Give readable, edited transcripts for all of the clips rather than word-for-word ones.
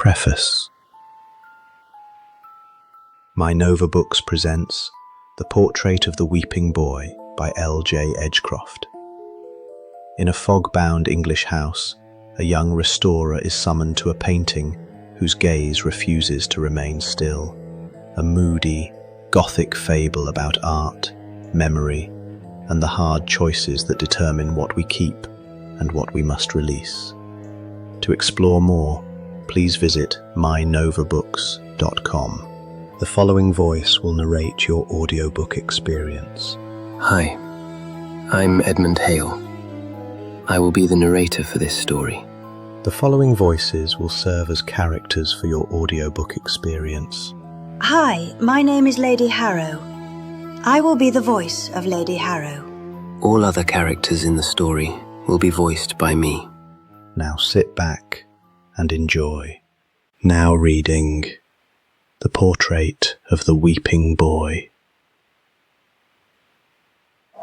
Preface. My Nova Books presents The Portrait of the Weeping Boy by L.J. Edgecroft. In a fog-bound English house, a young restorer is summoned to a painting whose gaze refuses to remain still. A moody, gothic fable about art, memory, and the hard choices that determine what we keep and what we must release. To explore more, please visit mynovabooks.com. The following voice will narrate your audiobook experience. Hi, I'm Edmund Hale. I will be the narrator for this story. The following voices will serve as characters for your audiobook experience. Hi, my name is Lady Harrow. I will be the voice of Lady Harrow. All other characters in the story will be voiced by me. Now sit back and enjoy. Now reading The Portrait of the Weeping Boy.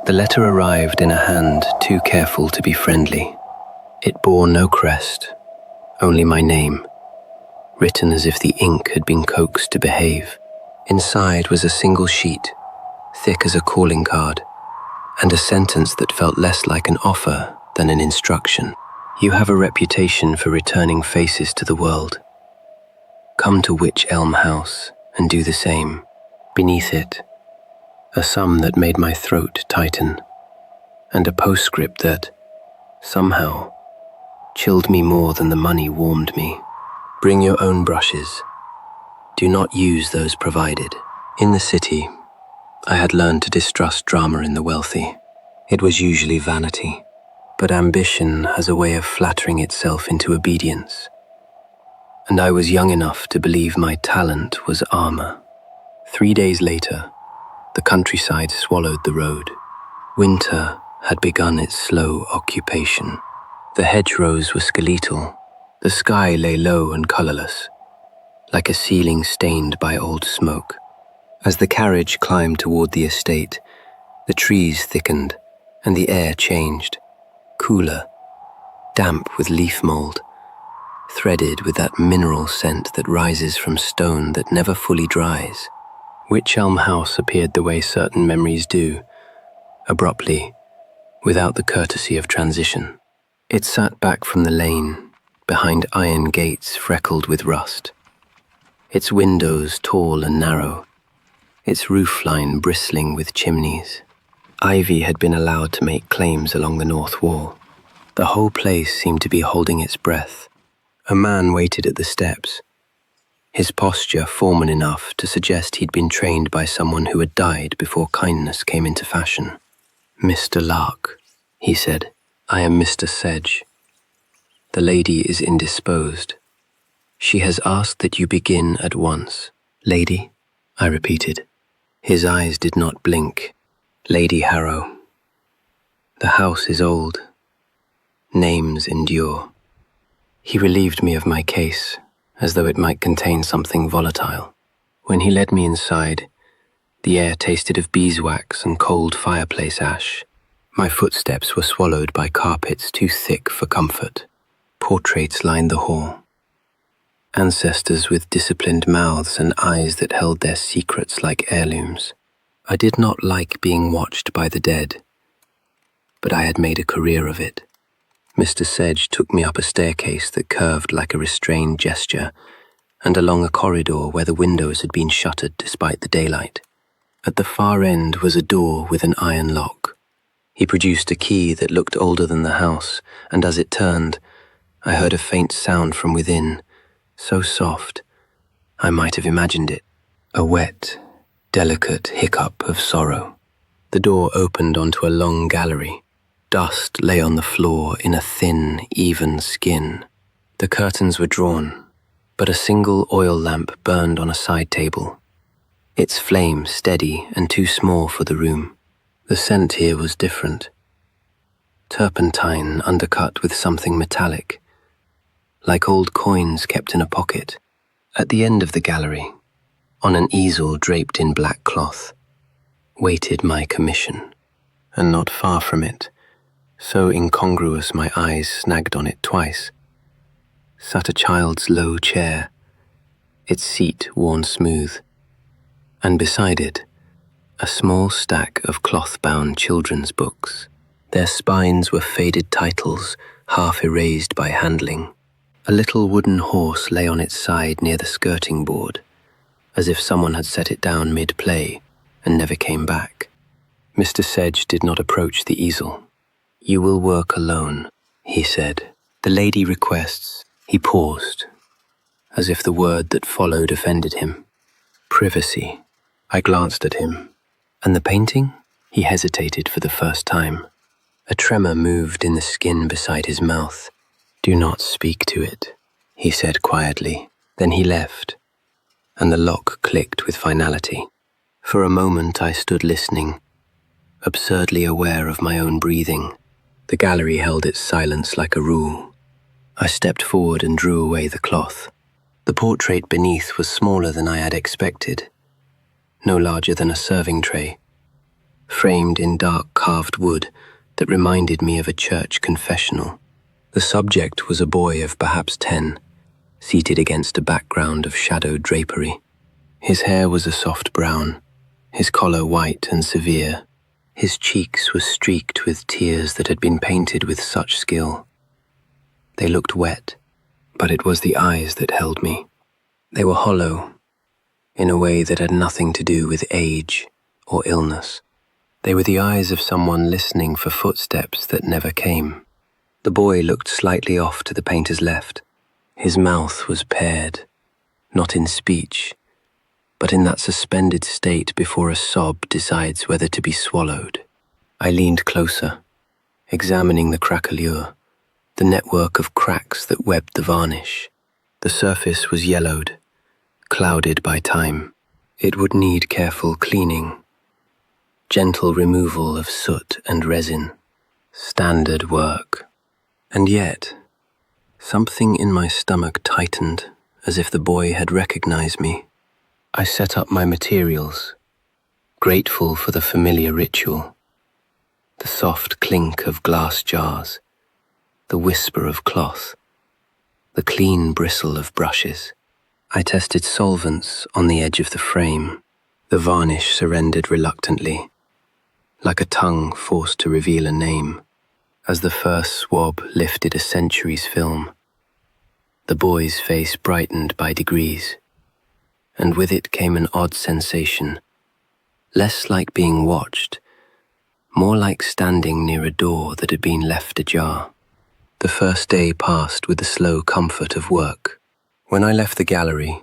The letter arrived in a hand too careful to be friendly. It bore no crest, only my name, written as if the ink had been coaxed to behave. Inside was a single sheet, thick as a calling card, and a sentence that felt less like an offer than an instruction. You have a reputation for returning faces to the world. Come to Wych Elm House and do the same. Beneath it, a sum that made my throat tighten, and a postscript that, somehow, chilled me more than the money warmed me. Bring your own brushes. Do not use those provided. In the city, I had learned to distrust drama in the wealthy. It was usually vanity, but ambition has a way of flattering itself into obedience. And I was young enough to believe my talent was armor. 3 days later, the countryside swallowed the road. Winter had begun its slow occupation. The hedgerows were skeletal. The sky lay low and colorless, like a ceiling stained by old smoke. As the carriage climbed toward the estate, the trees thickened and the air changed, cooler, damp with leaf mold, threaded with that mineral scent that rises from stone that never fully dries. Wych Elm House appeared the way certain memories do, abruptly, without the courtesy of transition. It sat back from the lane, behind iron gates freckled with rust. Its windows tall and narrow, its roofline bristling with chimneys. Ivy had been allowed to make claims along the north wall. The whole place seemed to be holding its breath. A man waited at the steps, his posture formal enough to suggest he'd been trained by someone who had died before kindness came into fashion. "Mr. Lark," he said, "I am Mr. Sedge. The lady is indisposed. She has asked that you begin at once." "Lady?" I repeated. His eyes did not blink. "Lady Harrow. The house is old. Names endure." He relieved me of my case, as though it might contain something volatile. When he led me inside, the air tasted of beeswax and cold fireplace ash. My footsteps were swallowed by carpets too thick for comfort. Portraits lined the hall. Ancestors with disciplined mouths and eyes that held their secrets like heirlooms. I did not like being watched by the dead, but I had made a career of it. Mr. Sedge took me up a staircase that curved like a restrained gesture, and along a corridor where the windows had been shuttered despite the daylight. At the far end was a door with an iron lock. He produced a key that looked older than the house, and as it turned, I heard a faint sound from within, so soft, I might have imagined it. A wet, delicate hiccup of sorrow. The door opened onto a long gallery. Dust lay on the floor in a thin, even skin. The curtains were drawn, but a single oil lamp burned on a side table, its flame steady and too small for the room. The scent here was different. Turpentine undercut with something metallic, like old coins kept in a pocket. At the end of the gallery, on an easel draped in black cloth, waited my commission, and not far from it, so incongruous my eyes snagged on it twice, sat a child's low chair, its seat worn smooth, and beside it, a small stack of cloth-bound children's books. Their spines were faded titles, half erased by handling. A little wooden horse lay on its side near the skirting board, as if someone had set it down mid-play and never came back. Mr. Sedge did not approach the easel. "You will work alone," he said. "The lady requests." He paused, as if the word that followed offended him. "Privacy." I glanced at him. "And the painting?" He hesitated for the first time. A tremor moved in the skin beside his mouth. "Do not speak to it," he said quietly. Then he left, and the lock clicked with finality. For a moment I stood listening, absurdly aware of my own breathing. The gallery held its silence like a rule. I stepped forward and drew away the cloth. The portrait beneath was smaller than I had expected, no larger than a serving tray, framed in dark carved wood that reminded me of a church confessional. The subject was a boy of perhaps 10, seated against a background of shadowed drapery. His hair was a soft brown, his collar white and severe. His cheeks were streaked with tears that had been painted with such skill. They looked wet, but it was the eyes that held me. They were hollow, in a way that had nothing to do with age or illness. They were the eyes of someone listening for footsteps that never came. The boy looked slightly off to the painter's left. His mouth was paired, not in speech, but in that suspended state before a sob decides whether to be swallowed. I leaned closer, examining the craquelure, the network of cracks that webbed the varnish. The surface was yellowed, clouded by time. It would need careful cleaning, gentle removal of soot and resin, standard work. And yet, something in my stomach tightened as if the boy had recognized me. I set up my materials, grateful for the familiar ritual, the soft clink of glass jars, the whisper of cloth, the clean bristle of brushes. I tested solvents on the edge of the frame. The varnish surrendered reluctantly, like a tongue forced to reveal a name. As the first swab lifted a century's film, the boy's face brightened by degrees, and with it came an odd sensation, less like being watched, more like standing near a door that had been left ajar. The first day passed with the slow comfort of work. When I left the gallery,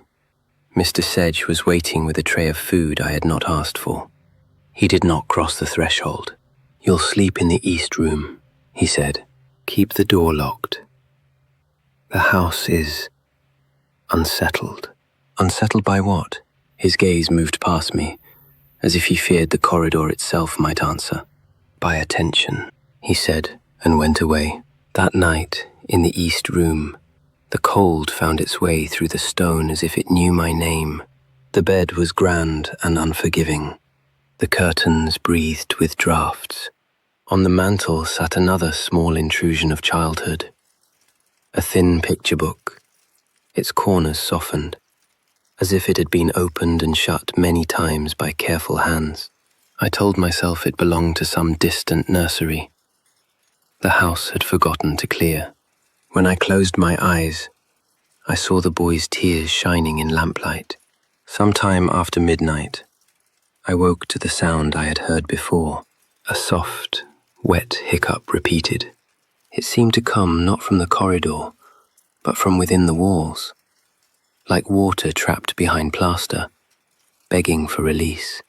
Mr. Sedge was waiting with a tray of food I had not asked for. He did not cross the threshold. "You'll sleep in the east room," he said. "Keep the door locked. The house is unsettled." Unsettled by what? His gaze moved past me, as if he feared the corridor itself might answer. "By attention," he said, and went away. That night, in the east room, the cold found its way through the stone as if it knew my name. The bed was grand and unforgiving. The curtains breathed with draughts. On the mantel sat another small intrusion of childhood. A thin picture book, its corners softened, as if it had been opened and shut many times by careful hands. I told myself it belonged to some distant nursery. The house had forgotten to clear. When I closed my eyes, I saw the boy's tears shining in lamplight. Sometime after midnight, I woke to the sound I had heard before, a soft, wet hiccup repeated. It seemed to come not from the corridor, but from within the walls, like water trapped behind plaster, begging for release.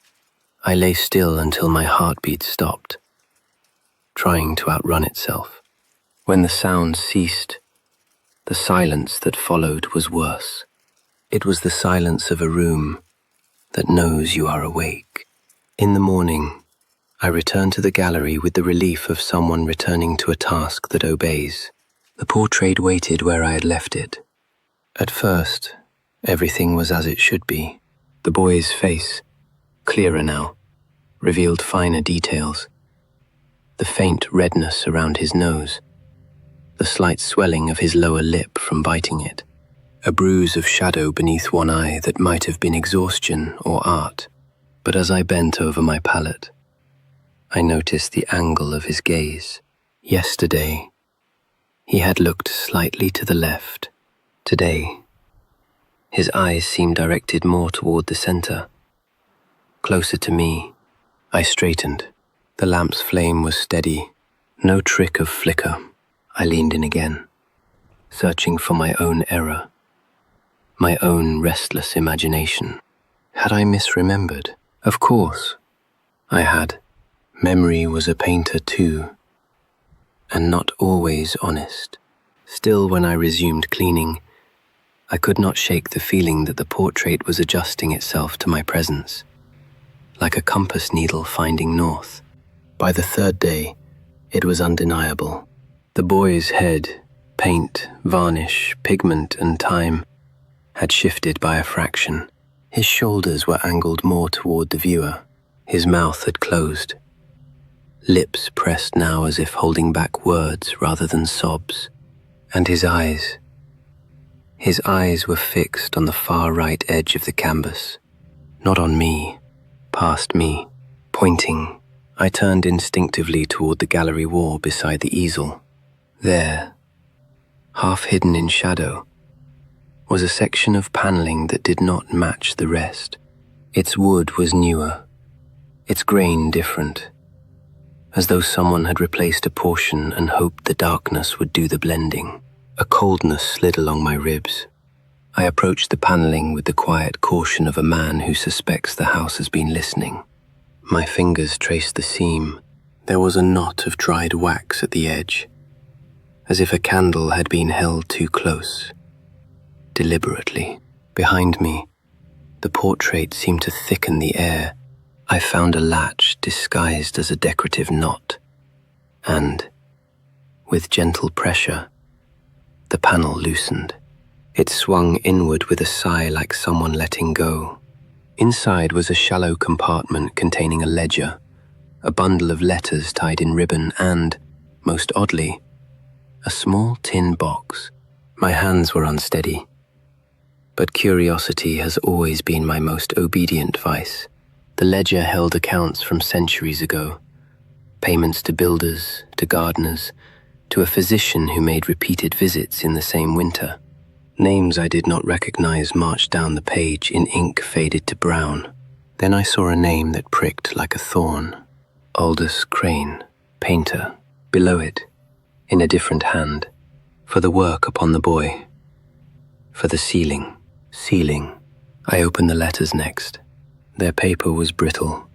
I lay still until my heartbeat stopped, trying to outrun itself. When the sound ceased, the silence that followed was worse. It was the silence of a room that knows you are awake. In the morning, I returned to the gallery with the relief of someone returning to a task that obeys. The portrait waited where I had left it. At first, everything was as it should be. The boy's face, clearer now, revealed finer details. The faint redness around his nose, the slight swelling of his lower lip from biting it. a bruise of shadow beneath one eye that might have been exhaustion or art. But as I bent over my palette, I noticed the angle of his gaze. Yesterday, he had looked slightly to the left. Today, his eyes seemed directed more toward the center. Closer to me, I straightened. The lamp's flame was steady, no trick of flicker. I leaned in again, searching for my own error, my own restless imagination. Had I misremembered? Of course, I had. Memory was a painter too, and not always honest. Still, when I resumed cleaning, I could not shake the feeling that the portrait was adjusting itself to my presence, like a compass needle finding north. By the third day, it was undeniable. The boy's head, paint, varnish, pigment, and time had shifted by a fraction. His shoulders were angled more toward the viewer. His mouth had closed, lips pressed now as if holding back words rather than sobs. And his eyes were fixed on the far right edge of the canvas, not on me, past me, pointing. I turned instinctively toward the gallery wall beside the easel. There, half hidden in shadow, was a section of paneling that did not match the rest. Its wood was newer, its grain different, as though someone had replaced a portion and hoped the darkness would do the blending. A coldness slid along my ribs. I approached the paneling with the quiet caution of a man who suspects the house has been listening. My fingers traced the seam. There was a knot of dried wax at the edge, as if a candle had been held too close. Deliberately, behind me, the portrait seemed to thicken the air. I found a latch disguised as a decorative knot, and, with gentle pressure, the panel loosened. It swung inward with a sigh like someone letting go. Inside was a shallow compartment containing a ledger, a bundle of letters tied in ribbon, and, most oddly, a small tin box. My hands were unsteady, but curiosity has always been my most obedient vice. The ledger held accounts from centuries ago, payments to builders, to gardeners, to a physician who made repeated visits in the same winter. Names I did not recognize marched down the page in ink faded to brown. Then I saw a name that pricked like a thorn. Aldous Crane, painter. Below it, in a different hand, for the work upon the boy. For the ceiling. I opened the letters next. Their paper was brittle,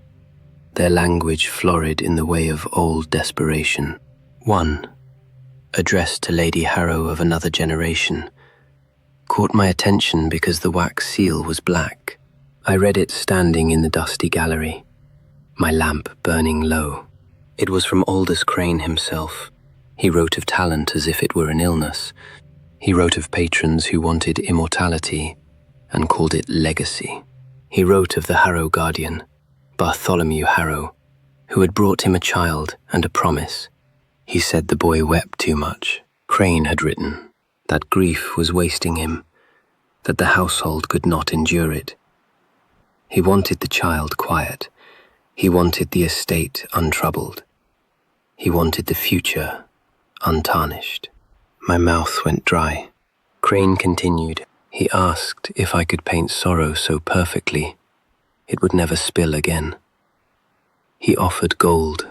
their language florid in the way of old desperation. One, addressed to Lady Harrow of another generation, caught my attention because the wax seal was black. I read it standing in the dusty gallery, my lamp burning low. It was from Aldous Crane himself. He wrote of talent as if it were an illness. He wrote of patrons who wanted immortality and called it legacy. He wrote of the Harrow guardian, Bartholomew Harrow, who had brought him a child and a promise. He said the boy wept too much. Crane had written that grief was wasting him, that the household could not endure it. He wanted the child quiet. He wanted the estate untroubled. He wanted the future untarnished. My mouth went dry. Crane continued. He asked if I could paint sorrow so perfectly it would never spill again. He offered gold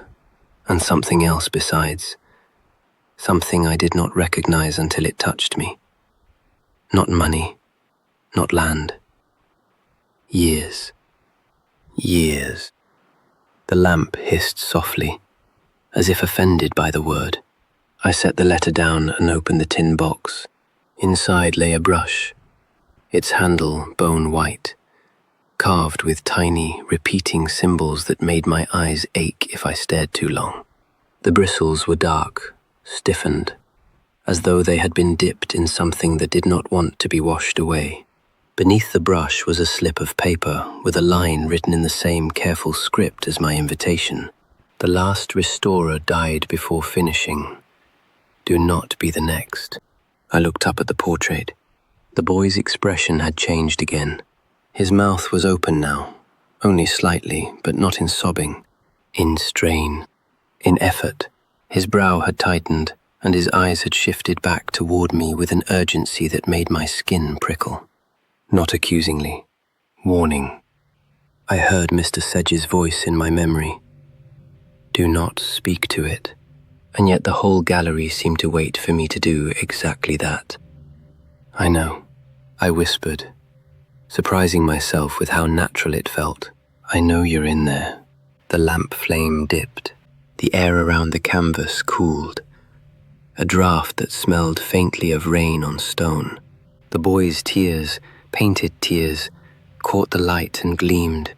and something else besides, something I did not recognize until it touched me. Not money, not land. Years. Years. The lamp hissed softly, as if offended by the word. I set the letter down and opened the tin box. Inside lay a brush, its handle bone white, carved with tiny, repeating symbols that made my eyes ache if I stared too long. The bristles were dark, stiffened, as though they had been dipped in something that did not want to be washed away. Beneath the brush was a slip of paper with a line written in the same careful script as my invitation. The last restorer died before finishing. Do not be the next. I looked up at the portrait. The boy's expression had changed again. His mouth was open now, only slightly, but not in sobbing, in strain, in effort. His brow had tightened, and his eyes had shifted back toward me with an urgency that made my skin prickle. Not accusingly, warning. I heard Mr. Sedge's voice in my memory. Do not speak to it. And yet the whole gallery seemed to wait for me to do exactly that. I know, I whispered, surprising myself with how natural it felt. I know you're in there. The lamp flame dipped. The air around the canvas cooled. A draught that smelled faintly of rain on stone. The boy's tears, painted tears, caught the light and gleamed.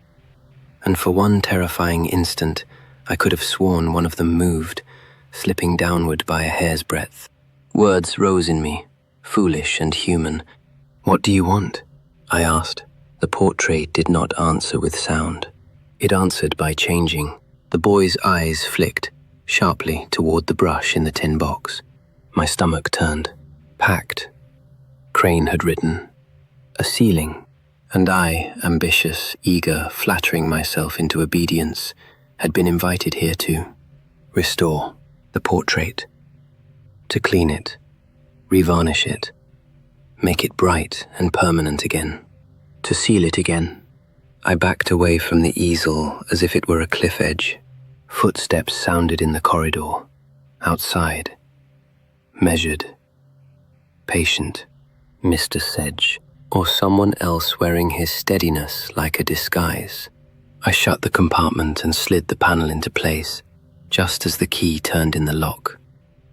And for one terrifying instant, I could have sworn one of them moved, slipping downward by a hair's breadth. Words rose in me, foolish and human. What do you want? I asked. The portrait did not answer with sound. It answered by changing. The boy's eyes flicked sharply toward the brush in the tin box. My stomach turned. Packed. Crane had written. A ceiling. And I, ambitious, eager, flattering myself into obedience, had been invited here to restore the portrait, to clean it, revarnish it, make it bright and permanent again, to seal it again. I backed away from the easel as if it were a cliff edge. Footsteps sounded in the corridor, outside, measured, patient. Mr. Sedge, or someone else wearing his steadiness like a disguise. I shut the compartment and slid the panel into place, just as the key turned in the lock.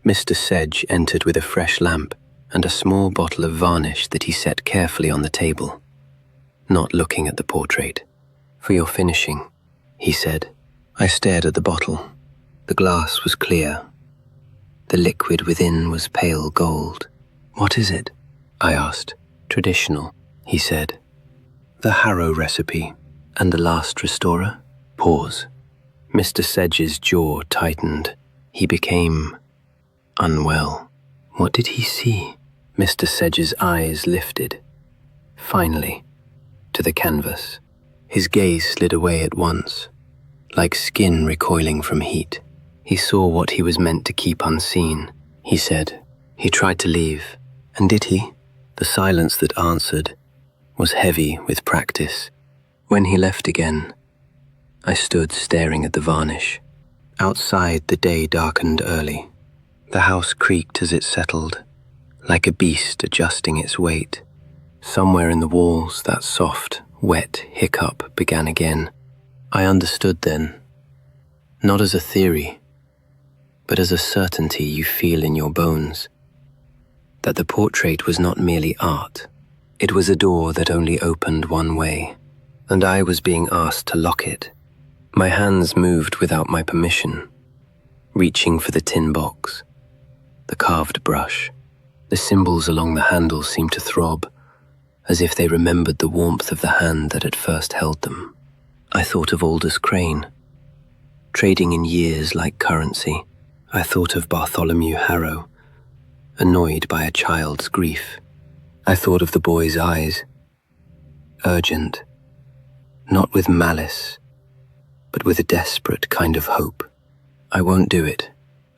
Mr. Sedge entered with a fresh lamp and a small bottle of varnish that he set carefully on the table, not looking at the portrait. For your finishing, he said. I stared at the bottle. The glass was clear. The liquid within was pale gold. What is it? I asked. Traditional, he said. The Harrow recipe. And the last restorer? Pause. Mr. Sedge's jaw tightened. He became unwell. What did he see? Mr. Sedge's eyes lifted. Finally, to the canvas. His gaze slid away at once, like skin recoiling from heat. He saw what he was meant to keep unseen, he said. He tried to leave. And did he? The silence that answered was heavy with practice. When he left again, I stood staring at the varnish. Outside, the day darkened early. The house creaked as it settled, like a beast adjusting its weight. Somewhere in the walls, that soft, wet hiccup began again. I understood then, not as a theory, but as a certainty you feel in your bones, that the portrait was not merely art. It was a door that only opened one way, and I was being asked to lock it. My hands moved without my permission, reaching for the tin box, the carved brush. The symbols along the handle seemed to throb, as if they remembered the warmth of the hand that had first held them. I thought of Aldous Crane, trading in years like currency. I thought of Bartholomew Harrow, annoyed by a child's grief. I thought of the boy's eyes, urgent, not with malice, but with a desperate kind of hope. I won't do it,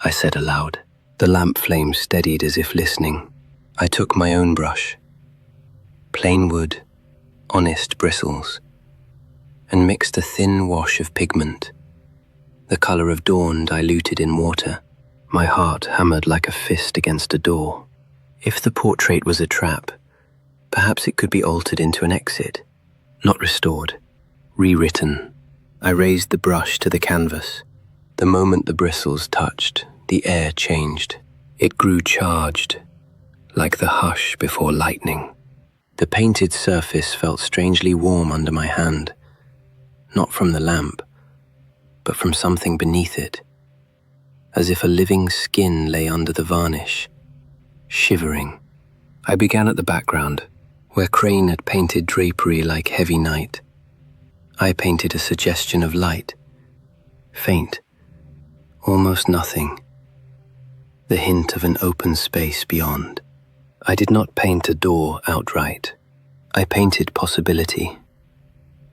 I said aloud. The lamp flame steadied as if listening. I took my own brush, plain wood, honest bristles, and mixed a thin wash of pigment, the color of dawn diluted in water. My heart hammered like a fist against a door. If the portrait was a trap, perhaps it could be altered into an exit, not restored, rewritten. I raised the brush to the canvas. The moment the bristles touched, the air changed. It grew charged, like the hush before lightning. The painted surface felt strangely warm under my hand, not from the lamp, but from something beneath it, as if a living skin lay under the varnish, shivering. I began at the background, where Crane had painted drapery like heavy night. I painted a suggestion of light, faint, almost nothing, the hint of an open space beyond. I did not paint a door outright. I painted possibility,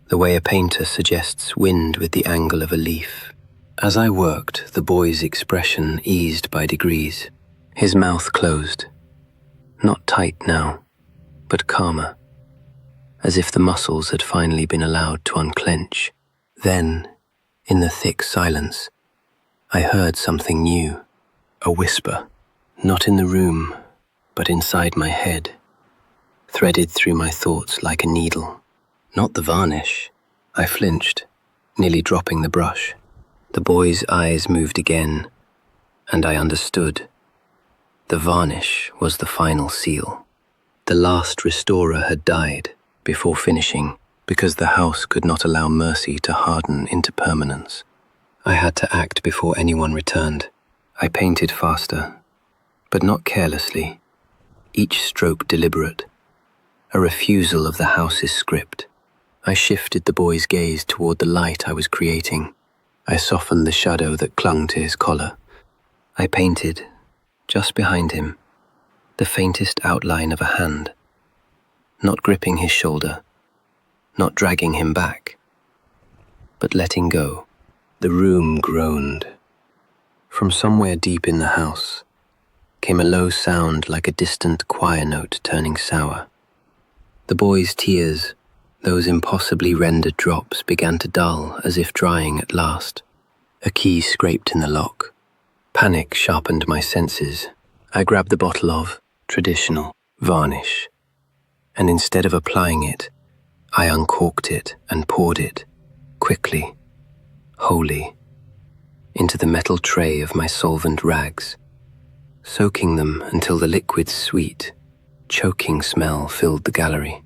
the way a painter suggests wind with the angle of a leaf. As I worked, the boy's expression eased by degrees. His mouth closed, not tight now, but calmer, as if the muscles had finally been allowed to unclench. Then, in the thick silence, I heard something new, a whisper, not in the room, but inside my head, threaded through my thoughts like a needle. Not the varnish. I flinched, nearly dropping the brush. The boy's eyes moved again, and I understood. The varnish was the final seal. The last restorer had died before finishing, because the house could not allow mercy to harden into permanence. I had to act before anyone returned. I painted faster, but not carelessly, each stroke deliberate, a refusal of the house's script. I shifted the boy's gaze toward the light I was creating. I softened the shadow that clung to his collar. I painted, just behind him, the faintest outline of a hand, not gripping his shoulder, not dragging him back, but letting go. The room groaned. From somewhere deep in the house came a low sound like a distant choir note turning sour. The boy's tears, those impossibly rendered drops, began to dull as if drying at last. A key scraped in the lock. Panic sharpened my senses. I grabbed the bottle of traditional varnish, and instead of applying it, I uncorked it and poured it, quickly, wholly, into the metal tray of my solvent rags, soaking them until the liquid's sweet, choking smell filled the gallery.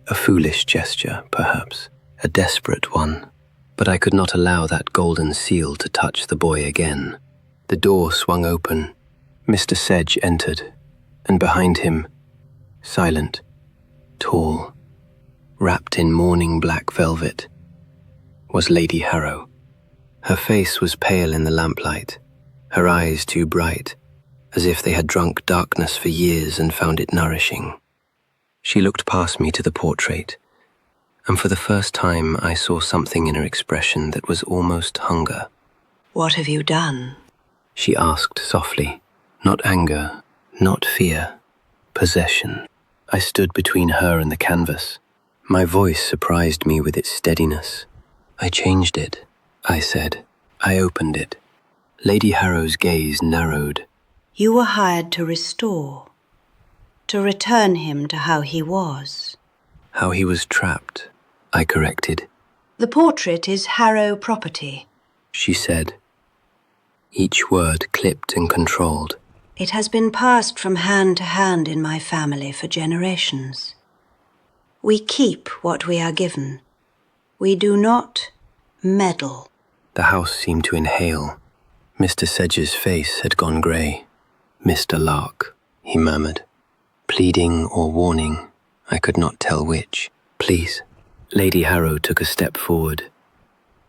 A foolish gesture, perhaps, a desperate one, but I could not allow that golden seal to touch the boy again. The door swung open. Mr. Sedge entered, and behind him, silent, tall, wrapped in mourning black velvet, was Lady Harrow. Her face was pale in the lamplight, her eyes too bright, as if they had drunk darkness for years and found it nourishing. She looked past me to the portrait, and for the first time I saw something in her expression that was almost hunger. What have you done? She asked softly, not anger, not fear, possession. I stood between her and the canvas. My voice surprised me with its steadiness. I changed it, I said. I opened it. Lady Harrow's gaze narrowed. You were hired to restore, to return him to how he was. How he was trapped, I corrected. The portrait is Harrow property, she said, each word clipped and controlled. It has been passed from hand to hand in my family for generations. We keep what we are given. We do not meddle. The house seemed to inhale. Mr. Sedge's face had gone grey. Mr. Lark, he murmured. Pleading or warning, I could not tell which. Please. Lady Harrow took a step forward,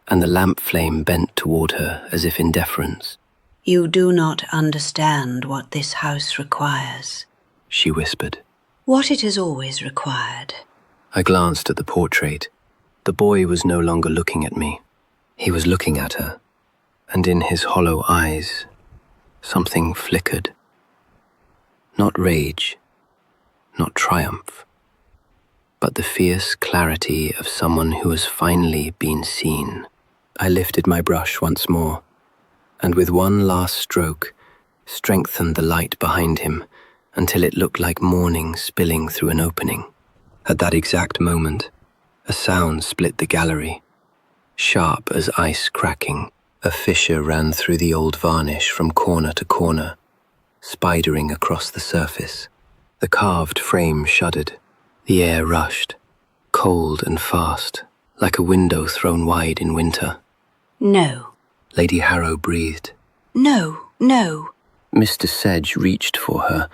and the lamp flame bent toward her as if in deference. You do not understand what this house requires, she whispered. What it has always required. I glanced at the portrait. The boy was no longer looking at me. He was looking at her, and in his hollow eyes, something flickered. Not rage, not triumph, but the fierce clarity of someone who has finally been seen. I lifted my brush once more, and with one last stroke, strengthened the light behind him until it looked like morning spilling through an opening. At that exact moment, a sound split the gallery. Sharp as ice cracking, a fissure ran through the old varnish from corner to corner, spidering across the surface. The carved frame shuddered. The air rushed, cold and fast, like a window thrown wide in winter. No. Lady Harrow breathed. No, no. Mr. Sedge reached for her,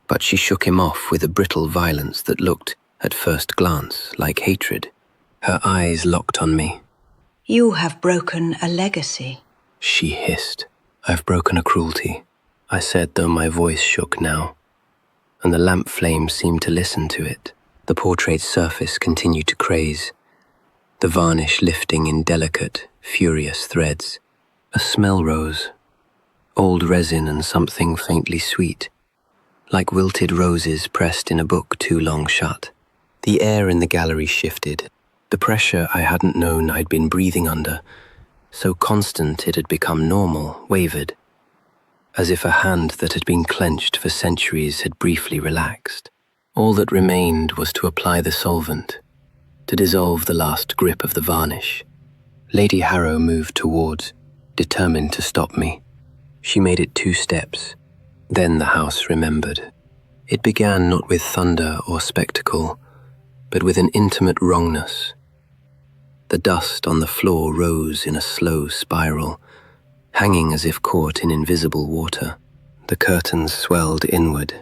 but she shook him off with a brittle violence that looked, at first glance, like hatred. Her eyes locked on me. You have broken a legacy, she hissed. I've broken a cruelty, I said, though my voice shook now. and the lamp flame seemed to listen to it. The portrait's surface continued to craze, the varnish lifting in delicate, furious threads. A smell rose, old resin and something faintly sweet, like wilted roses pressed in a book too long shut. The air in the gallery shifted. The pressure I hadn't known I'd been breathing under, so constant it had become normal, wavered, as if a hand that had been clenched for centuries had briefly relaxed. All that remained was to apply the solvent, to dissolve the last grip of the varnish. Lady Harrow moved towards, determined to stop me. She made it 2 steps. Then the house remembered. It began not with thunder or spectacle, but with an intimate wrongness. The dust on the floor rose in a slow spiral, hanging as if caught in invisible water. The curtains swelled inward,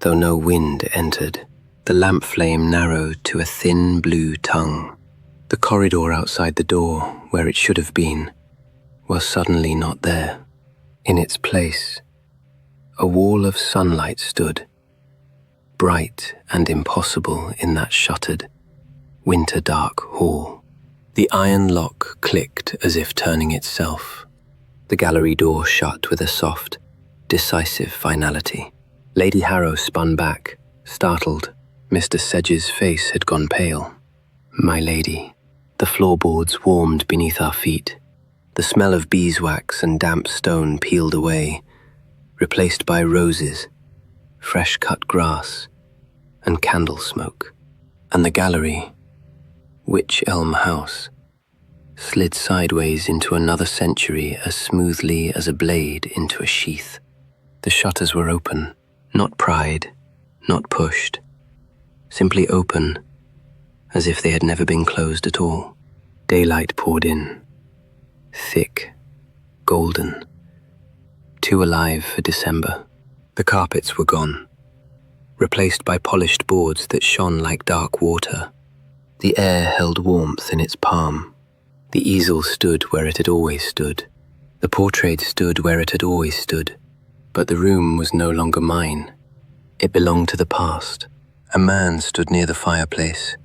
though no wind entered. The lamp flame narrowed to a thin blue tongue. The corridor outside the door, where it should have been, was suddenly not there. In its place, a wall of sunlight stood, bright and impossible in that shuttered, winter-dark hall. The iron lock clicked as if turning itself. The gallery door shut with a soft, decisive finality. Lady Harrow spun back, startled. Mr. Sedge's face had gone pale. My lady. The floorboards warmed beneath our feet. The smell of beeswax and damp stone peeled away, replaced by roses, fresh-cut grass, and candle smoke. And the gallery, Wych Elm House, slid sideways into another century as smoothly as a blade into a sheath. The shutters were open, not pried, not pushed, simply open, as if they had never been closed at all. Daylight poured in, thick, golden, too alive for December. The carpets were gone, replaced by polished boards that shone like dark water. The air held warmth in its palm. The easel stood where it had always stood. The portrait stood where it had always stood. But the room was no longer mine. It belonged to the past. A man stood near the fireplace,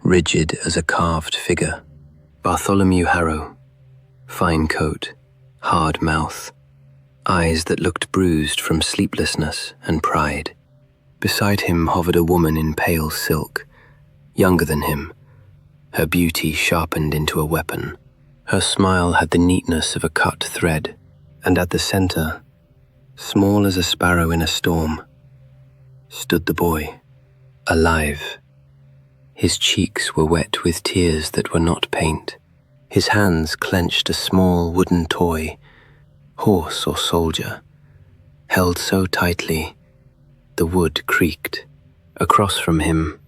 rigid as a carved figure. Bartholomew Harrow, fine coat, hard mouth, eyes that looked bruised from sleeplessness and pride. Beside him hovered a woman in pale silk, younger than him, her beauty sharpened into a weapon. Her smile had the neatness of a cut thread, and at the center, small as a sparrow in a storm, stood the boy, alive. His cheeks were wet with tears that were not paint. His hands clenched a small wooden toy, horse or soldier, held so tightly, the wood creaked. Across from him,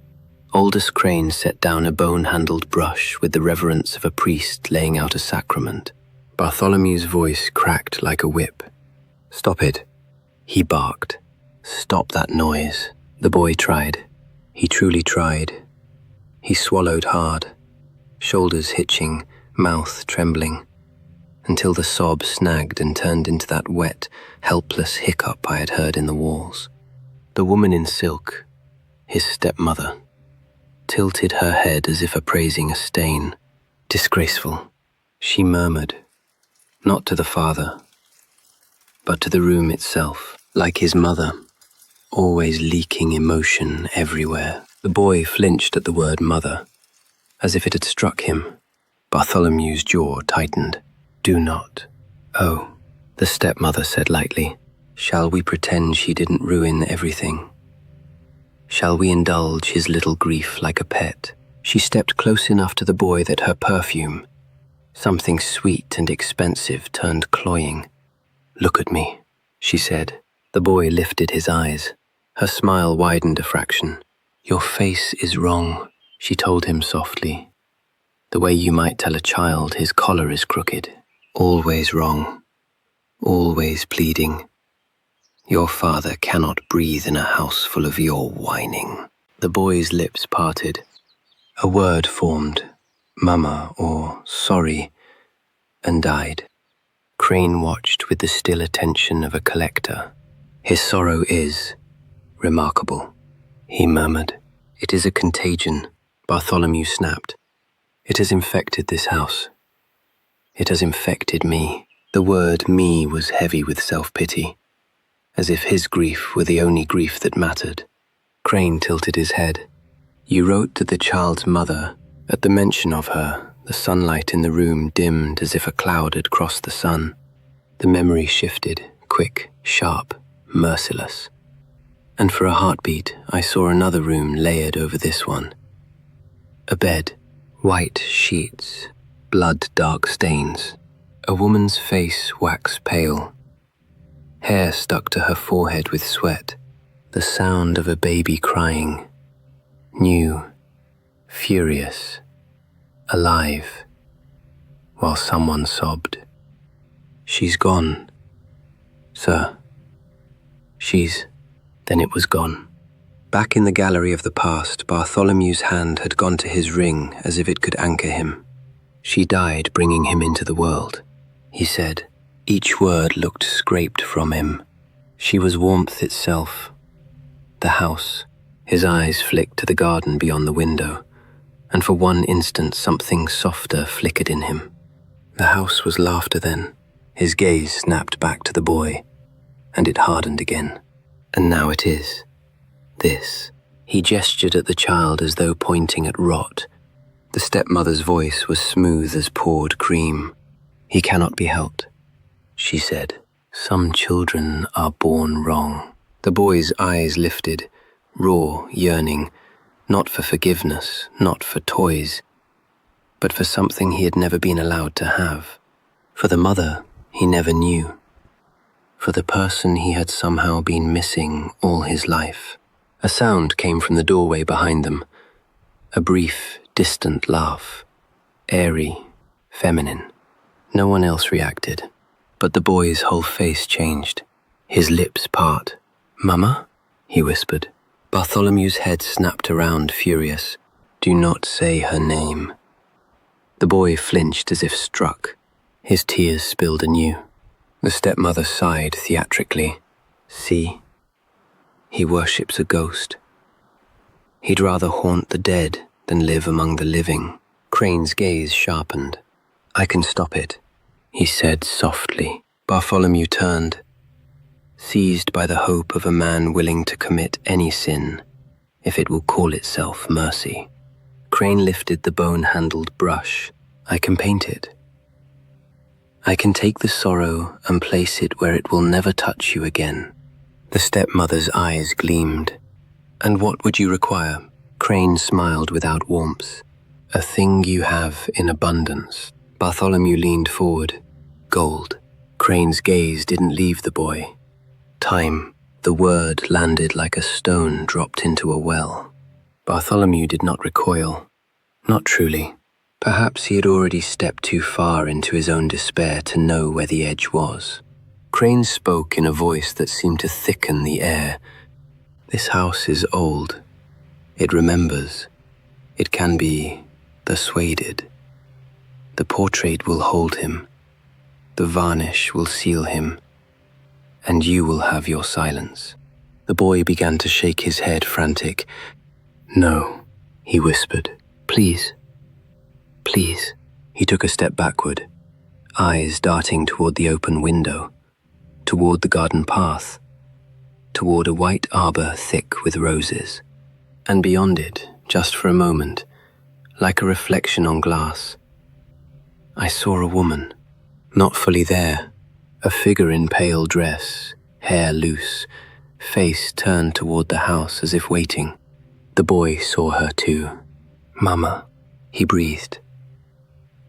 Aldous Crane set down a bone-handled brush with the reverence of a priest laying out a sacrament. Bartholomew's voice cracked like a whip. "Stop it," he barked. "Stop that noise." The boy tried. He truly tried. He swallowed hard, shoulders hitching, mouth trembling, until the sob snagged and turned into that wet, helpless hiccup I had heard in the walls. The woman in silk, his stepmother, tilted her head as if appraising a stain. "Disgraceful," she murmured, not to the father, but to the room itself, like his mother, always leaking emotion everywhere. The boy flinched at the word mother, as if it had struck him. Bartholomew's jaw tightened. "Do not." "Oh," the stepmother said lightly. "Shall we pretend she didn't ruin everything? Shall we indulge his little grief like a pet?" She stepped close enough to the boy that her perfume, something sweet and expensive, turned cloying. "Look at me," she said. The boy lifted his eyes. Her smile widened a fraction. "Your face is wrong," she told him softly. "The way you might tell a child his collar is crooked. Always wrong. Always pleading. Your father cannot breathe in a house full of your whining." The boy's lips parted. A word formed, "Mama" or "sorry," and died. Crane watched with the still attention of a collector. "His sorrow is," Remarkable, he murmured. It is a contagion, Bartholomew snapped. It has infected this house. It has infected me. The word me was heavy with self-pity, as if his grief were the only grief that mattered. Crane tilted his head. You wrote that the child's mother, at the mention of her, the sunlight in the room dimmed as if a cloud had crossed the sun. The memory shifted, quick, sharp, merciless. And for a heartbeat, I saw another room layered over this one. A bed, white sheets, blood-dark stains. A woman's face wax pale. Hair stuck to her forehead with sweat. The sound of a baby crying. New, furious, alive, while someone sobbed. She's gone, sir. Then it was gone. Back in the gallery of the past, Bartholomew's hand had gone to his ring as if it could anchor him. She died bringing him into the world, he said. Each word looked scraped from him. She was warmth itself. The house. His eyes flicked to the garden beyond the window, and for one instant something softer flickered in him. The house was laughter then. His gaze snapped back to the boy, and it hardened again. And now it is. This. He gestured at the child as though pointing at rot. The stepmother's voice was smooth as poured cream. He cannot be helped, she said. Some children are born wrong. The boy's eyes lifted, raw, yearning, not for forgiveness, not for toys, but for something he had never been allowed to have. For the mother he never knew. For the person he had somehow been missing all his life. A sound came from the doorway behind them. A brief, distant laugh. Airy, feminine. No one else reacted, but the boy's whole face changed. His lips part. Mama? He whispered. Bartholomew's head snapped around, furious. Do not say her name. The boy flinched as if struck. His tears spilled anew. The stepmother sighed theatrically. See? He worships a ghost. He'd rather haunt the dead than live among the living. Crane's gaze sharpened. I can stop it, he said softly. Bartholomew turned, seized by the hope of a man willing to commit any sin, if it will call itself mercy. Crane lifted the bone-handled brush. I can paint it. I can take the sorrow and place it where it will never touch you again. The stepmother's eyes gleamed. And what would you require? Crane smiled without warmth. A thing you have in abundance. Bartholomew leaned forward. Gold. Crane's gaze didn't leave the boy. Time. The word landed like a stone dropped into a well. Bartholomew did not recoil. Not truly. Perhaps he had already stepped too far into his own despair to know where the edge was. Crane spoke in a voice that seemed to thicken the air. This house is old. It remembers. It can be persuaded. The portrait will hold him. The varnish will seal him. And you will have your silence. The boy began to shake his head, frantic. No, he whispered. Please. Please. He took a step backward, eyes darting toward the open window, toward the garden path, toward a white arbor thick with roses. And beyond it, just for a moment, like a reflection on glass, I saw a woman, not fully there, a figure in pale dress, hair loose, face turned toward the house as if waiting. The boy saw her too. Mama, he breathed.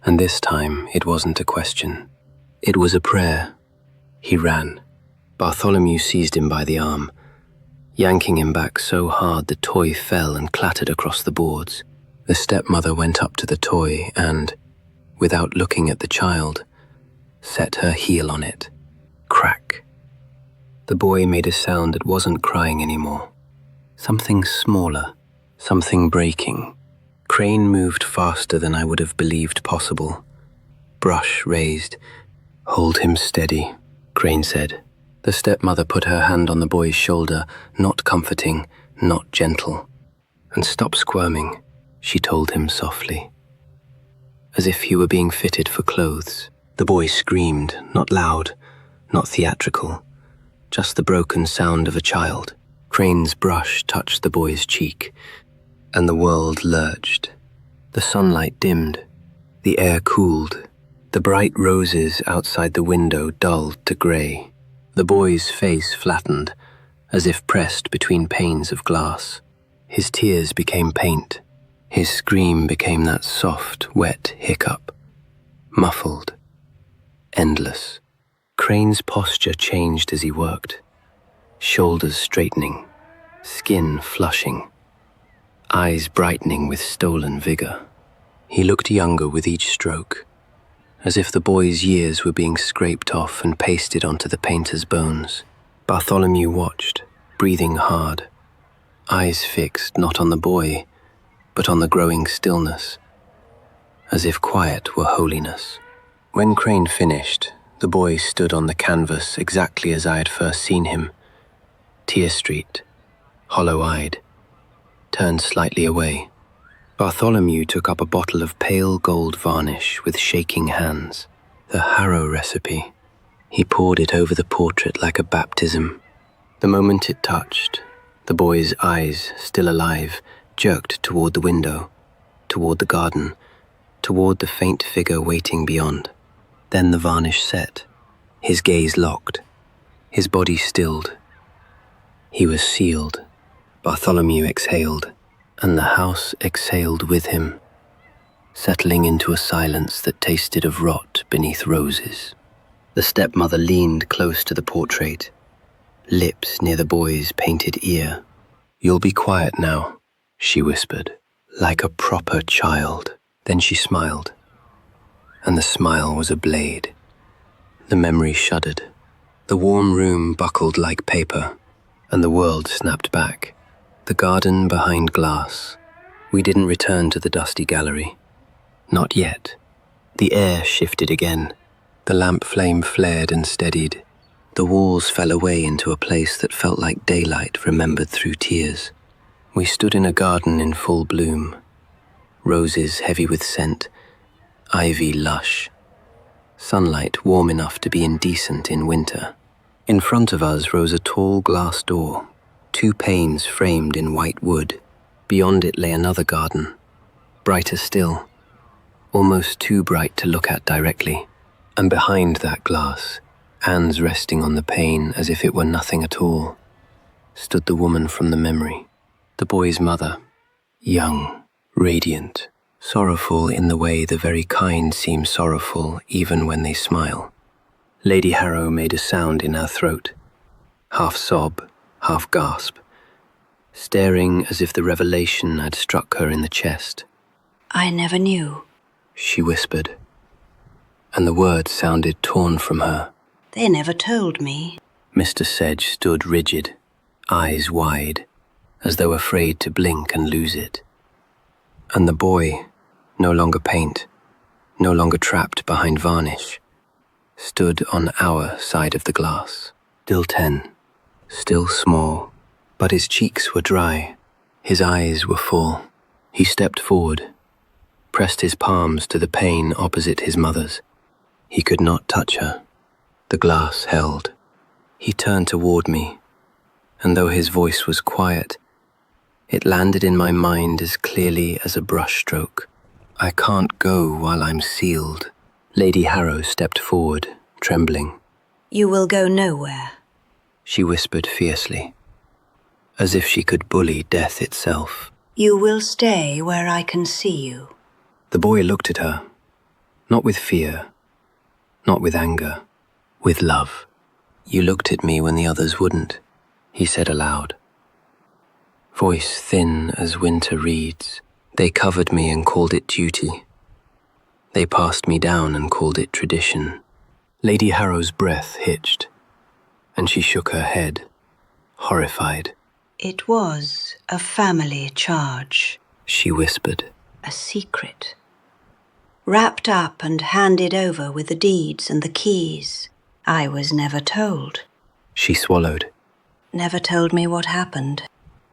And this time it wasn't a question. It was a prayer. He ran. Bartholomew seized him by the arm, yanking him back so hard the toy fell and clattered across the boards. The stepmother went up to the toy and, without looking at the child, set her heel on it. Crack. The boy made a sound that wasn't crying anymore. Something smaller, something breaking. Crane moved faster than I would have believed possible. Brush raised. Hold him steady, Crane said. The The stepmother put her hand on the boy's shoulder, not comforting, not gentle. "And stop squirming," she told him softly. As if he were being fitted for clothes, the boy screamed, not loud, not theatrical, just the broken sound of a child. Crane's brush touched the boy's cheek, and the world lurched. The sunlight dimmed, the air cooled, the bright roses outside the window dulled to grey. The boy's face flattened, as if pressed between panes of glass. His tears became paint. His scream became that soft, wet hiccup. Muffled. Endless. Crane's posture changed as he worked. Shoulders straightening. Skin flushing. Eyes brightening with stolen vigor. He looked younger with each stroke, as if the boy's years were being scraped off and pasted onto the painter's bones. Bartholomew watched, breathing hard, eyes fixed not on the boy, but on the growing stillness, as if quiet were holiness. When Crane finished, the boy stood on the canvas exactly as I had first seen him, tear-streaked, hollow-eyed, turned slightly away. Bartholomew took up a bottle of pale gold varnish with shaking hands, the Harrow recipe. He poured it over the portrait like a baptism. The moment it touched, the boy's eyes, still alive, jerked toward the window, toward the garden, toward the faint figure waiting beyond. Then the varnish set, his gaze locked, his body stilled. He was sealed. Bartholomew exhaled, and the house exhaled with him, settling into a silence that tasted of rot beneath roses. The stepmother leaned close to the portrait, lips near the boy's painted ear. "You'll be quiet now," she whispered, like a proper child. Then she smiled, and the smile was a blade. The memory shuddered. The warm room buckled like paper, and the world snapped back. The garden behind glass. We didn't return to the dusty gallery. Not yet. The air shifted again. The lamp flame flared and steadied. The walls fell away into a place that felt like daylight remembered through tears. We stood in a garden in full bloom. Roses heavy with scent, ivy lush. Sunlight warm enough to be indecent in winter. In front of us rose a tall glass door. 2 panes framed in white wood. Beyond it lay another garden, brighter still, almost too bright to look at directly. And behind that glass, hands resting on the pane as if it were nothing at all, stood the woman from the memory, the boy's mother, young, radiant, sorrowful in the way the very kind seem sorrowful even when they smile. Lady Harrow made a sound in her throat, half sob, half gasp, staring as if the revelation had struck her in the chest. "I never knew," she whispered, and the words sounded torn from her. "They never told me." Mr. Sedge stood rigid, eyes wide, as though afraid to blink and lose it. And the boy, no longer paint, no longer trapped behind varnish, stood on our side of the glass, still 10. Still small, but his cheeks were dry, his eyes were full. He stepped forward, pressed his palms to the pane opposite his mother's. He could not touch her. The glass held. He turned toward me, and though his voice was quiet, it landed in my mind as clearly as a brushstroke. "I can't go while I'm sealed." Lady Harrow stepped forward, trembling. "You will go nowhere," she whispered fiercely, as if she could bully death itself. "You will stay where I can see you." The boy looked at her, not with fear, not with anger, with love. "You looked at me when the others wouldn't," he said aloud. Voice thin as winter reeds. "They covered me and called it duty. They passed me down and called it tradition." Lady Harrow's breath hitched, and she shook her head, horrified. "It was a family charge," she whispered. "A secret. Wrapped up and handed over with the deeds and the keys. I was never told." She swallowed. Never told me what happened.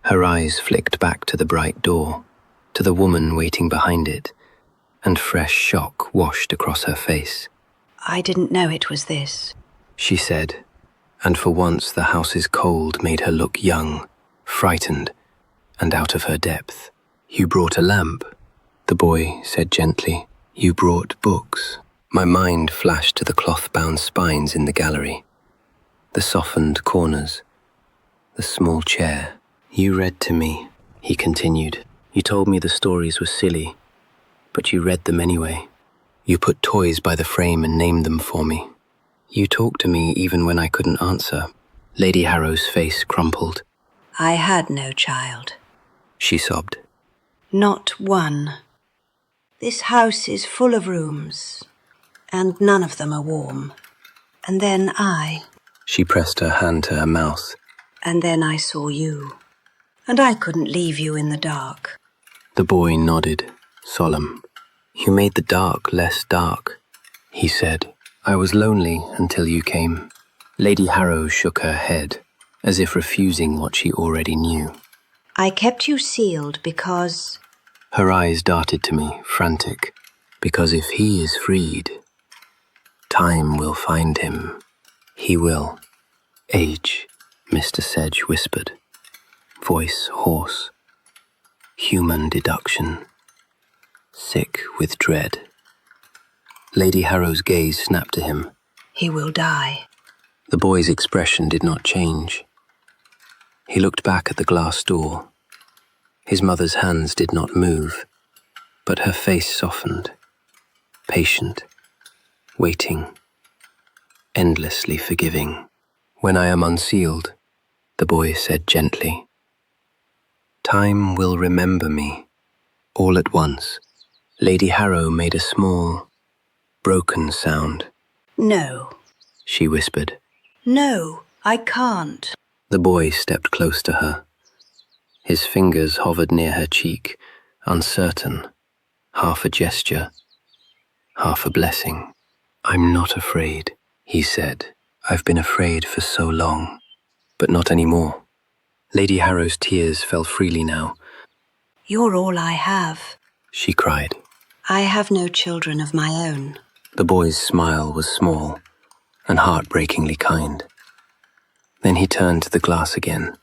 Her eyes flicked back to the bright door, to the woman waiting behind it, and fresh shock washed across her face. I didn't know it was this. She said, and for once the house's cold made her look young, frightened, and out of her depth. You brought a lamp, the boy said gently. You brought books. My mind flashed to the cloth-bound spines in the gallery, the softened corners, the small chair. You read to me, he continued. You told me the stories were silly, but you read them anyway. You put toys by the frame and named them for me. You talked to me even when I couldn't answer. Lady Harrow's face crumpled. I had no child. She sobbed. Not one. This house is full of rooms, and none of them are warm. And then She pressed her hand to her mouth. And then I saw you. And I couldn't leave you in the dark. The boy nodded, solemn. You made the dark less dark, he said. I was lonely until you came. Lady Harrow shook her head, as if refusing what she already knew. I kept you sealed because... Her eyes darted to me, frantic. Because if he is freed, time will find him. He will. Age, Mr. Sedge whispered. Voice hoarse. Human deduction. Sick with dread. Lady Harrow's gaze snapped to him. He will die. The boy's expression did not change. He looked back at the glass door. His mother's hands did not move, but her face softened, patient, waiting, endlessly forgiving. When I am unsealed, the boy said gently, time will remember me. All at once, Lady Harrow made a small, broken sound. No, she whispered. No, I can't. The boy stepped close to her. His fingers hovered near her cheek, uncertain, half a gesture, half a blessing. I'm not afraid, he said. I've been afraid for so long, but not anymore. Lady Harrow's tears fell freely now. You're all I have, she cried. I have no children of my own. The boy's smile was small and heartbreakingly kind. Then he turned to the glass again,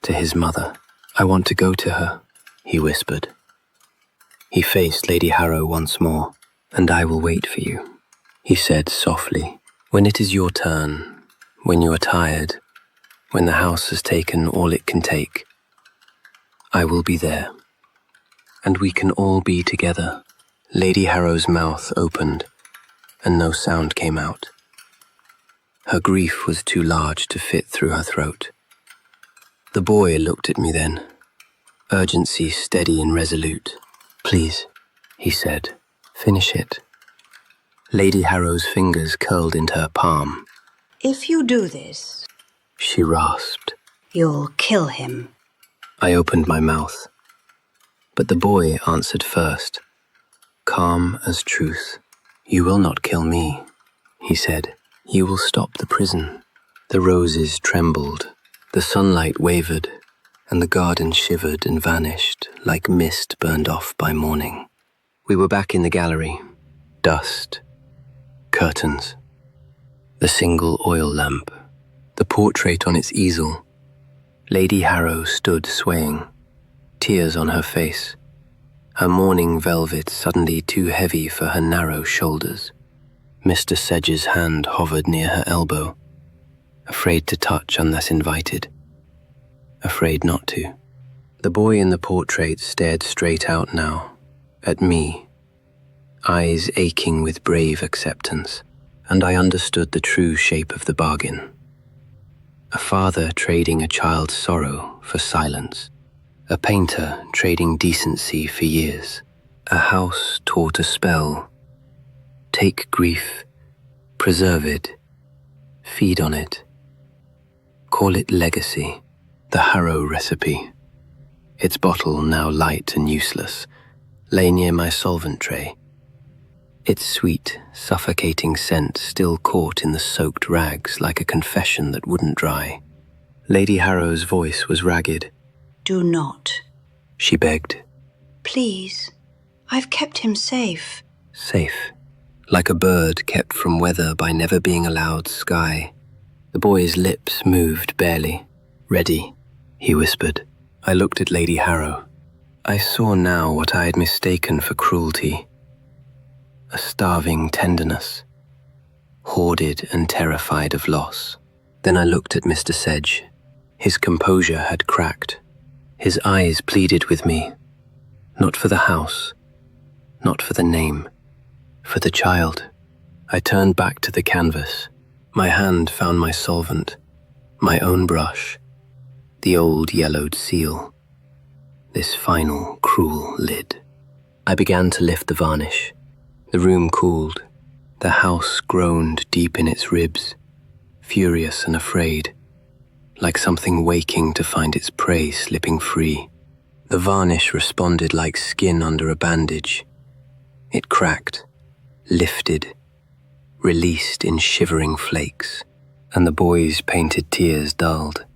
to his mother. I want to go to her, he whispered. He faced Lady Harrow once more. And I will wait for you, he said softly. When it is your turn, when you are tired, when the house has taken all it can take, I will be there. And we can all be together. Lady Harrow's mouth opened, and no sound came out. Her grief was too large to fit through her throat. The boy looked at me then, urgency steady and resolute. Please, he said, finish it. Lady Harrow's fingers curled into her palm. If you do this, she rasped, you'll kill him. I opened my mouth, but the boy answered first, calm as truth. You will not kill me, he said. You will stop the prison. The roses trembled, the sunlight wavered, and the garden shivered and vanished like mist burned off by morning. We were back in the gallery. Dust, curtains, the single oil lamp, the portrait on its easel. Lady Harrow stood swaying, tears on her face, her mourning velvet suddenly too heavy for her narrow shoulders. Mr. Sedge's hand hovered near her elbow, afraid to touch unless invited, afraid not to. The boy in the portrait stared straight out now, at me, eyes aching with brave acceptance, and I understood the true shape of the bargain. A father trading a child's sorrow for silence, a painter trading decency for years, a house taught a spell. Take grief, preserve it, feed on it. Call it legacy, the Harrow recipe. Its bottle, now light and useless, lay near my solvent tray. its sweet, suffocating scent still caught in the soaked rags like a confession that wouldn't dry. Lady Harrow's voice was ragged. Do not. She begged. Please. I've kept him safe. Safe, like a bird kept from weather by never being allowed sky. The boy's lips moved barely. Ready, he whispered. I looked at Lady Harrow. I saw now what I had mistaken for cruelty. A starving tenderness, hoarded and terrified of loss. Then I looked at Mr. Sedge. His composure had cracked. His eyes pleaded with me, not for the house, not for the name, for the child. I turned back to the canvas. My hand found my solvent, my own brush, the old yellowed seal, this final cruel lid. I began to lift the varnish. The room cooled. The house groaned deep in its ribs, furious and afraid, like something waking to find its prey slipping free. The varnish responded like skin under a bandage. It cracked, lifted, released in shivering flakes, and the boy's painted tears dulled,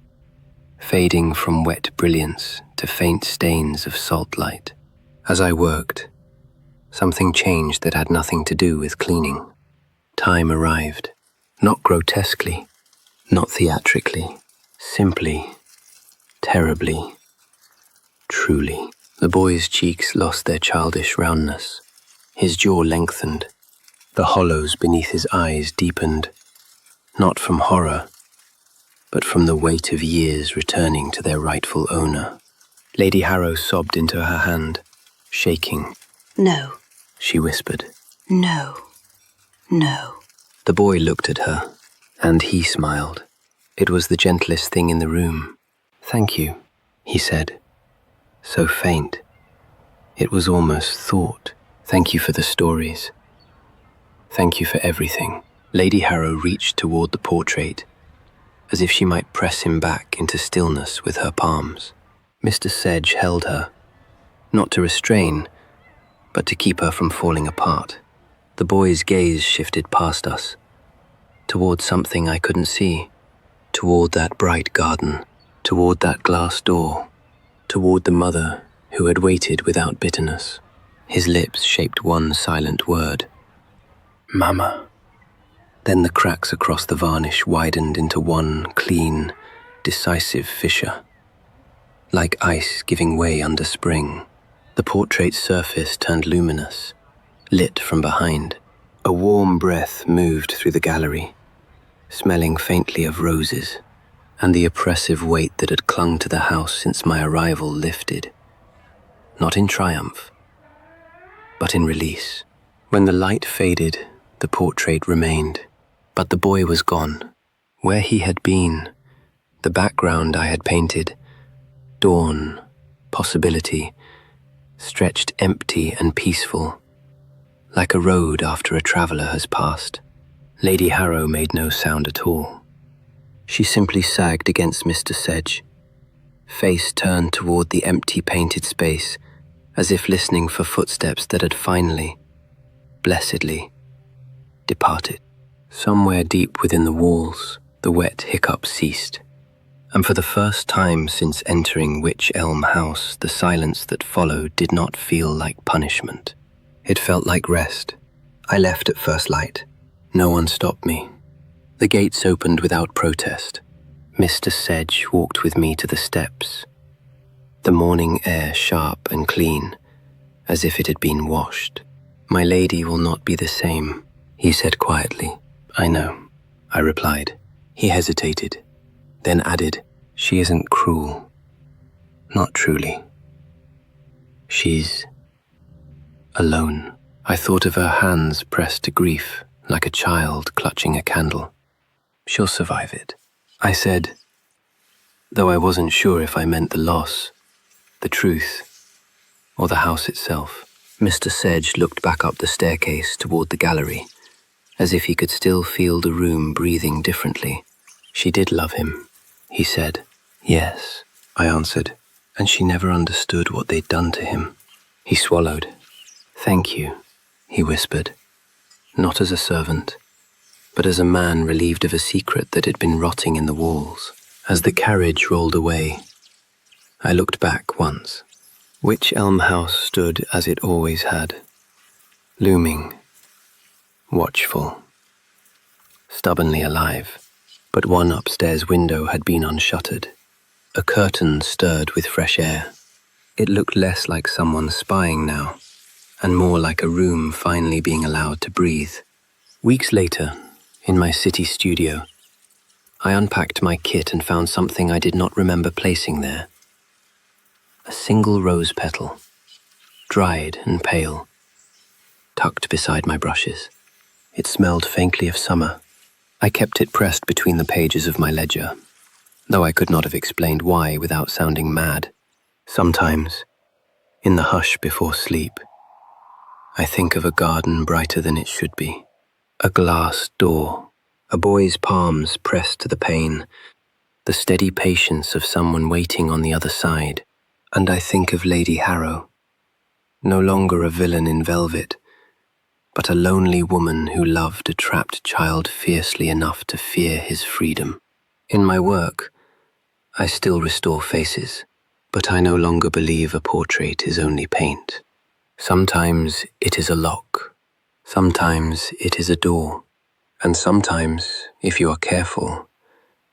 fading from wet brilliance to faint stains of salt light. As I worked, something changed that had nothing to do with cleaning. Time arrived, not grotesquely, not theatrically, simply, terribly, truly. The boy's cheeks lost their childish roundness. His jaw lengthened. The hollows beneath his eyes deepened, not from horror, but from the weight of years returning to their rightful owner. Lady Harrow sobbed into her hand, shaking. No. She whispered. No. No. The boy looked at her, and he smiled. It was the gentlest thing in the room. Thank you, he said. So faint. It was almost thought. Thank you for the stories. Thank you for everything. Lady Harrow reached toward the portrait, as if she might press him back into stillness with her palms. Mr. Sedge held her, not to restrain, but to keep her from falling apart. The boy's gaze shifted past us, toward something I couldn't see, toward that bright garden, toward that glass door, toward the mother who had waited without bitterness. His lips shaped one silent word. Mama. Then the cracks across the varnish widened into one clean, decisive fissure, like ice giving way under spring. The portrait's surface turned luminous, lit from behind. A warm breath moved through the gallery, smelling faintly of roses, and the oppressive weight that had clung to the house since my arrival lifted, not in triumph, but in release. When the light faded, the portrait remained, but the boy was gone. Where he had been, the background I had painted, dawn, possibility, stretched empty and peaceful, like a road after a traveler has passed. Lady Harrow made no sound at all. She simply sagged against Mr. Sedge, face turned toward the empty painted space, as if listening for footsteps that had finally, blessedly, departed. Somewhere deep within the walls, the wet hiccup ceased, and for the first time since entering Wych Elm House, the silence that followed did not feel like punishment. It felt like rest. I left at first light. No one stopped me. The gates opened without protest. Mr. Sedge walked with me to the steps, the morning air sharp and clean, as if it had been washed. My lady will not be the same, he said quietly. I know, I replied. He hesitated, then added, she isn't cruel. Not truly. She's alone. I thought of her hands pressed to grief, like a child clutching a candle. She'll survive it, I said, though I wasn't sure if I meant the loss, the truth, or the house itself. Mr. Sedge looked back up the staircase toward the gallery, as if he could still feel the room breathing differently. She did love him, he said. Yes, I answered, and she never understood what they'd done to him. He swallowed. Thank you, he whispered. not as a servant, but as a man relieved of a secret that had been rotting in the walls. As the carriage rolled away, I looked back once. Wych Elm House stood as it always had, looming, watchful, stubbornly alive. But one upstairs window had been unshuttered. A curtain stirred with fresh air. It looked less like someone spying now, and more like a room finally being allowed to breathe. Weeks later, in my city studio, I unpacked my kit and found something I did not remember placing there. A single rose petal, dried and pale, tucked beside my brushes. It smelled faintly of summer. I kept it pressed between the pages of my ledger, though I could not have explained why without sounding mad. Sometimes, in the hush before sleep, I think of a garden brighter than it should be. A glass door, a boy's palms pressed to the pane, the steady patience of someone waiting on the other side. And I think of Lady Harrow, no longer a villain in velvet, but a lonely woman who loved a trapped child fiercely enough to fear his freedom. In my work, I still restore faces, but I no longer believe a portrait is only paint. Sometimes it is a lock, sometimes it is a door, and sometimes, if you are careful,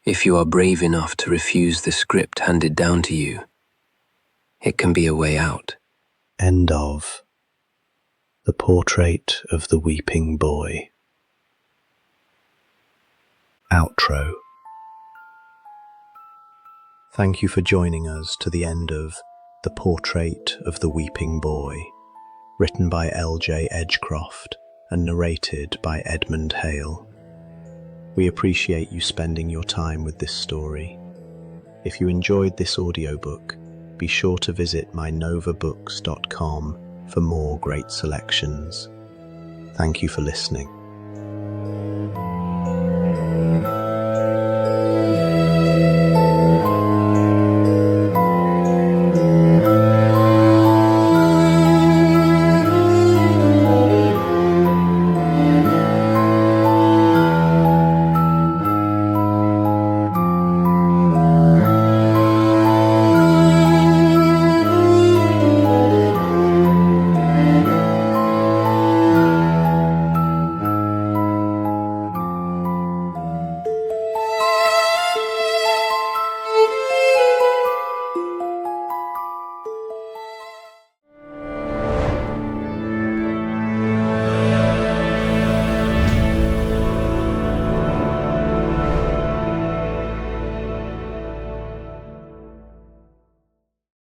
if you are brave enough to refuse the script handed down to you, it can be a way out. End of The Portrait of the Weeping Boy. Outro. Thank you for joining us to the end of The Portrait of the Weeping Boy, written by L.J. Edgecroft and narrated by Edmund Hale. We appreciate you spending your time with this story. If you enjoyed this audiobook, be sure to visit mynovabooks.com for more great selections. Thank you for listening.